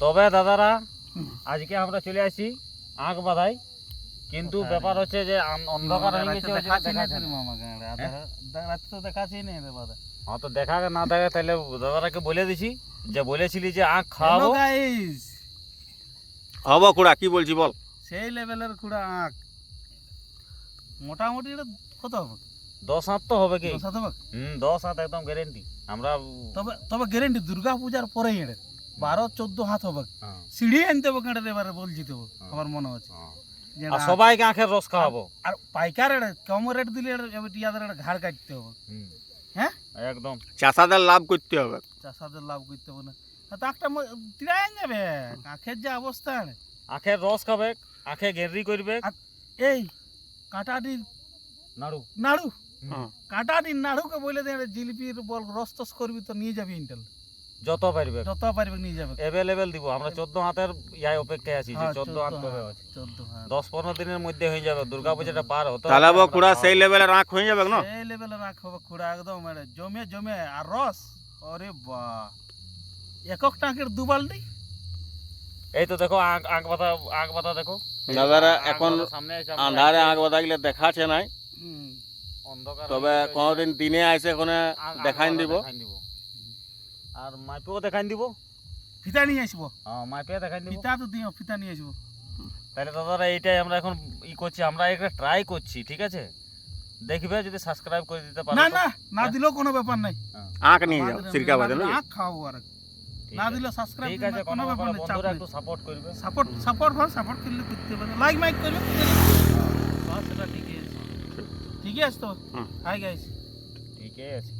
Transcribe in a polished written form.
তবে দাদারা আজকে আমরা চলে আসি আঁক বাঁধাই, কিন্তু ব্যাপার হচ্ছে যে অন্ধকার হয়ে গেছে। হ্যাঁ তো দেখা না দেখে তাহলে দাদারাকে বলে দিছি যে বলেছিলি যে আঁক খাওয়াবো। হবো খুড়া, কি বলছি বল। সেই লেভেলের খুঁড়া আঁক মোটামুটি এটা কত হবে? 10 হাত তো হবে কি? 10 হাত হবে। 10 হাত একদম গ্যারেন্টি। আমরা তবে গ্যারেন্টি দুর্গা পূজার পরেই এটা 12-14 হাত হবে। সিঁড়ি আনতে হবে কেটে এবারে বলছি তো আমার মনে হচ্ছে। আর সবাইকে আখের রস খাওয়াবো। আর পাইকার এটা কম রেট দিলে টিয়াদের এটা ঘাড় কাটতে হবে। হ্যাঁ একদম চাষাদের লাভ করতে হবে। চাষাদের লাভ করতে হবে না তো একটা তিরাই যাবে। আখের যে অবস্থা, আখের রস খাবে, আখে গেরি করবে। এই কাঁটাটির নাড়ু নাড়ু কাঁটাটির নাড়ুকে বলে দে জিলিপির বল রস টস করবি তো নিয়ে যাবি ইন্টেল যত পারবে নিয়ে যাবে। অ্যাভেলেবেল দিব আমরা। 14 হাতের ইয়াই অপেক্ষায় আছি যে 14 হাত কবে আছে। 10-15 দিনের মধ্যে হয়ে যাবে, দুর্গাপূজাটা পার হতো। তাহলে খুড়া সেই লেভেলের আঁক হয়ে যাবে না? সেই লেভেলের আঁক হবে খুড়া, একদম জমে জমে। আর রস, আরে বাহ, একক টাঙ্কের 2 বালতি। এই তো দেখো আঁক বাতা দেখো দাদারা এখন সামনে আন্ধারে আঁক বাতা গেলে দেখাচ্ছে নাই, অন্ধকার। তবে কোনদিন দিনে আইসে কোনে দেখাই দিব। আর মাইপেও দেখাই দিব, ফিতা নিয়ে আসবো। হ্যাঁ মাইপে দেখাই দিব। ফিতা তো দিও, ফিতা নিয়ে আসবো। তাহলে দাদারা এইটাই আমরা এখন করছি, আমরা একটা ট্রাই করছি, ঠিক আছে? দেখবে যদি সাবস্ক্রাইব করে দিতে পারো। না দিলেও কোনো ব্যাপার নাই। আঁক নিয়ে যাও সিরকা বাজে না, আঁক খাওয়াবো। আর না দিলে সাবস্ক্রাইব ঠিক আছে, কোনো ব্যাপার না। বন্ধুরা একটু সাপোর্ট করবে। সাপোর্ট করলে করতে পারে, লাইক মাইক করবে। বাস এটা ঠিকই আছে তো। হাই গাইস, ঠিকই আছে।